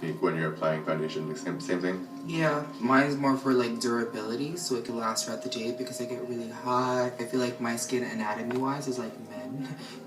technique when you're applying foundation? The same thing? Yeah, mine's more for like durability, so it can last throughout the day because I get really hot. I feel like my skin anatomy-wise is like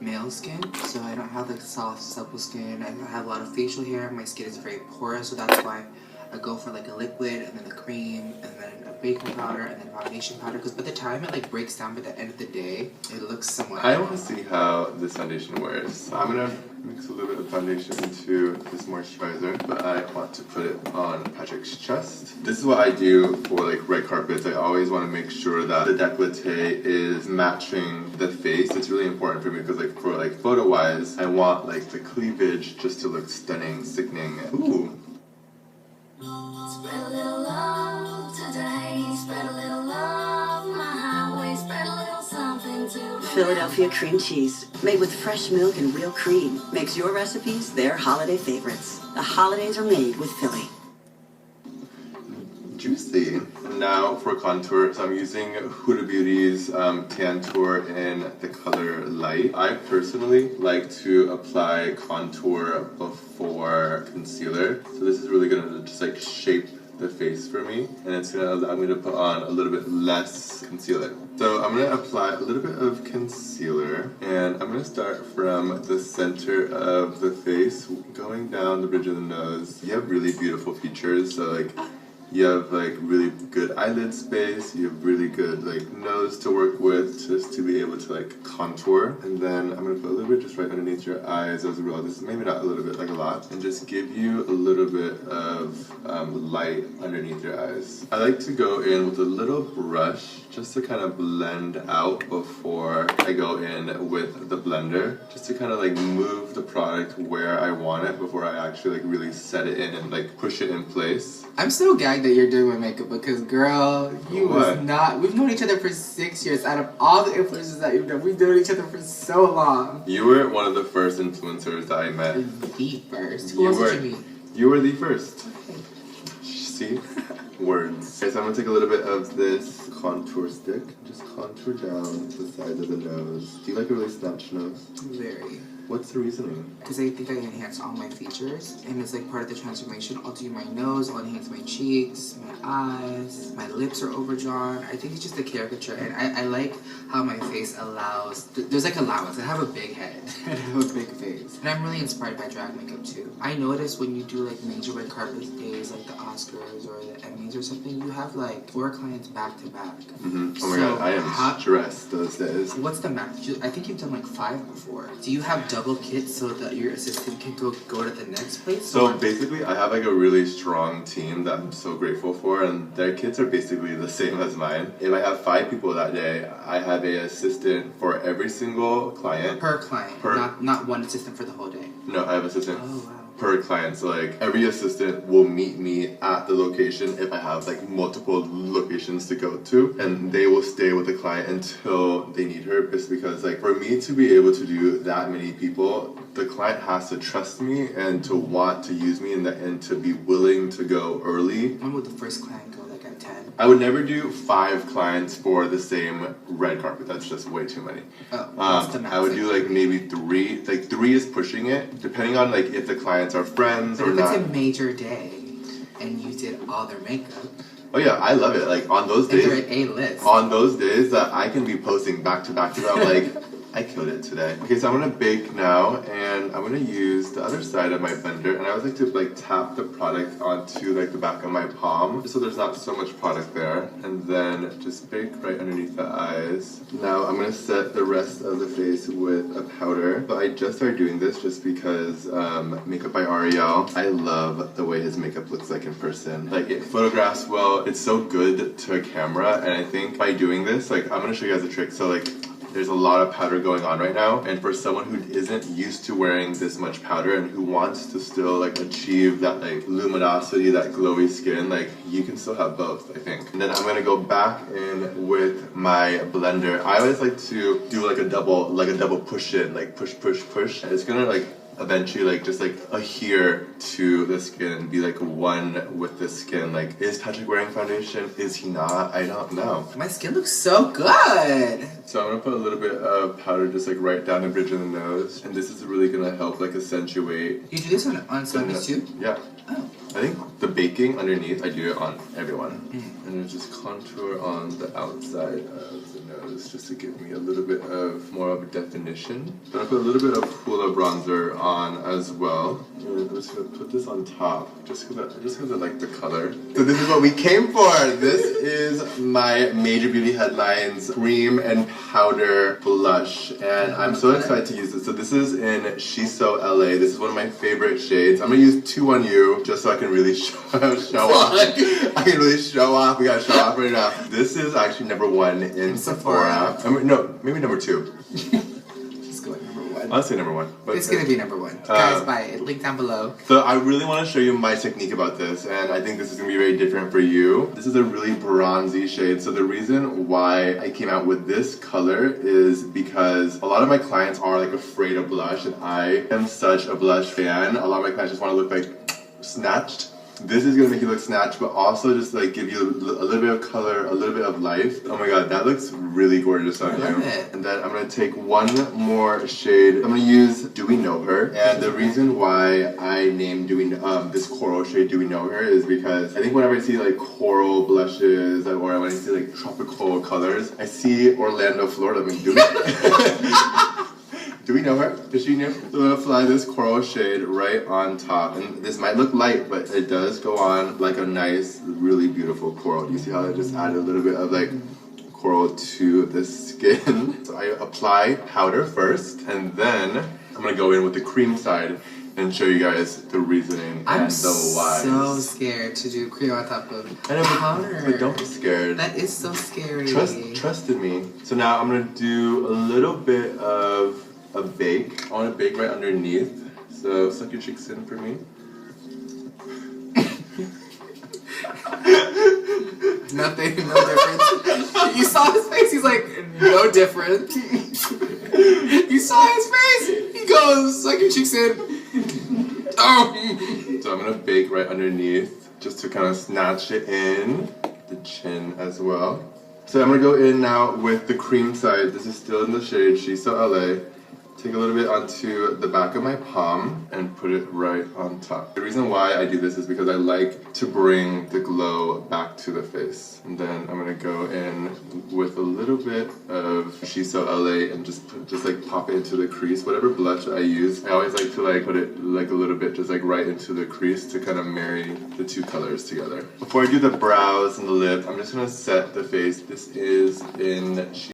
male skin, so I don't have like soft, supple skin. I have a lot of facial hair. My skin is very porous, so that's why I go for like a liquid and then a cream and then a baking powder and then foundation powder, because by the time it like breaks down by the end of the day, it looks somewhat... I want to see how this foundation wears. I'm going to mix a little bit of foundation into this moisturizer, but I want to put it on Patrick's chest. This is what I do for like red carpets. I always want to make sure that the décolleté is matching the face. It's really important for me because like for like photo wise, I want like the cleavage just to look stunning, sickening. Ooh. Spread a little love today, spread a little love my highway, spread a little something too. Philadelphia cream cheese, made with fresh milk and real cream, makes your recipes their holiday favorites. The holidays are made with Philly. Juicy. Now for contour, so I'm using Huda Beauty's Tantour in the color Light. I personally like to apply contour before concealer, so this is really gonna just like shape the face for me, and it's gonna allow me to put on a little bit less concealer. So I'm gonna apply a little bit of concealer, and I'm gonna start from the center of the face, going down the bridge of the nose. You have really beautiful features, so like you have like really good eyelid space, you have really good like nose to work with just to be able to like contour. And then I'm gonna put a little bit just right underneath your eyes as well. This is maybe not a little bit, like a lot. And just give you a little bit of light underneath your eyes. I like to go in with a little brush just to kind of blend out before I go in with the blender. Just to kind of like move the product where I want it before I actually like really set it in and like push it in place. I'm so gagged that you're doing my makeup because, girl, you was not... We've known each other for 6 years. Out of all the influencers that you've done, we've known each other for so long. You were one of the first influencers that I met. The first. Who else did you meet? You were the first. Okay. See? Words. Okay, so I'm going to take a little bit of this contour stick. Just contour down the sides of the nose. Do you like a really snatched nose? Very. What's the reasoning? Because I think I enhance all my features, and it's like part of the transformation. I'll do my nose, I'll enhance my cheeks, my eyes, my lips are overdrawn. I think it's just a caricature, and I like how my face allows, there's like allowance. I have a big head, and I have a big face. And I'm really inspired by drag makeup too. I notice when you do like major red carpet days, like the Oscars or the Emmys or something, you have like 4 clients back to back. Mm-hmm. Oh my god, I am stressed those days. What's the max? I think you've done like 5 before. Do you have double kits so that your assistant can go to the next place? So basically, I have like a really strong team that I'm so grateful for, and their kits are basically the same as mine. If I have 5 people that day, I have an assistant for every single client. Per client, not one assistant for the whole day. No, I have assistant. Oh, wow. Per client, so like every assistant will meet me at the location if I have like multiple locations to go to, and they will stay with the client until they need her. Just because like for me to be able to do that many people, the client has to trust me and to want to use me and to be willing to go early. When would the first client go? Like at 10? I would never do 5 clients for the same red carpet. That's just way too many. Oh, what's the max? I would do like maybe 3. Like 3 is pushing it, depending on like if the clients are friends or not. If it's a major day and you did all their makeup. Oh yeah, I love it. Like on those days, they're at A-list. On those days that I can be posting back to back to them, like I killed it today. Okay, so I'm gonna bake now, and I'm gonna use the other side of my blender, and I always like to like tap the product onto like the back of my palm, just so there's not so much product there, and then just bake right underneath the eyes. Now I'm gonna set the rest of the face with a powder, but I just started doing this just because Makeup by Ariel, I love the way his makeup looks like in person. Like it photographs well, it's so good to a camera, and I think by doing this, like I'm gonna show you guys a trick. So like there's a lot of powder going on right now, and for someone who isn't used to wearing this much powder and who wants to still like achieve that like luminosity, that glowy skin, like you can still have both, I think. And then I'm gonna go back in with my blender. I always like to do like a double push in, like push. It's gonna like eventually like just like adhere to the skin, be like one with the skin. Like, is Patrick wearing foundation? Is he not? I don't know. My skin looks so good. So I'm gonna put a little bit of powder just like right down the bridge of the nose, and this is really gonna help like accentuate. You do this on celebrities too? Yeah. Oh. I think the baking underneath, I do it on everyone. And then just contour on the outside of the nose just to give me a little bit of more of a definition. Then I put a little bit of Hoola bronzer on as well. And I'm just gonna put this on top just because I like the color. So this is what we came for. This is my Major Beauty Headlines cream and powder blush. And I'm so excited to use this. So this is in She's So LA. This is one of my favorite shades. I'm gonna use 2 on you just so I can really show off. I can really show off. We gotta show off right now. This is actually #1 in Sephora. I mean, no, maybe #2. Just go like #1. I'll say #1. But It's gonna be #1. Guys, buy it. Link down below. So I really want to show you my technique about this, and I think this is gonna be very different for you. This is a really bronzy shade. So the reason why I came out with this color is because a lot of my clients are like afraid of blush, and I am such a blush fan. A lot of my clients just want to look like snatched. This is gonna make you look snatched, but also just like give you a little bit of color, a little bit of life. Oh my god, that looks really gorgeous on you. And then I'm gonna take one more shade. I'm gonna use Do We Know Her? And the reason why I named this coral shade Do We Know Her is because I think whenever I see like coral blushes or when I see like tropical colors, I see Orlando, Florida. I mean, do we know her? Does she know? So I'm gonna apply this coral shade right on top. And this might look light, but it does go on like a nice, really beautiful coral. Do you see how I just added a little bit of like coral to the skin? So I apply powder first, and then I'm gonna go in with the cream side and show you guys the reasoning and the whys. I'm so scared to do cream on top of powder. But don't be scared. That is so scary. Trust in me. So now I'm gonna do a little bit of a bake. I want to bake right underneath. So suck your cheeks in for me. Nothing, no difference. You saw his face. He's like, no different. You saw his face. He goes, suck your cheeks in. Oh. So I'm gonna bake right underneath, just to kind of snatch it in the chin as well. So I'm gonna go in now with the cream side. This is still in the shade She's So LA. Take a little bit onto the back of my palm and put it right on top. The reason why I do this is because I like to bring the glow back to the face. And then I'm gonna go in with a little bit of She's So LA and just like pop it into the crease. Whatever blush I use, I always like to like put it like a little bit just like right into the crease to kind of marry the two colors together. Before I do the brows and the lip, I'm just gonna set the face. This is in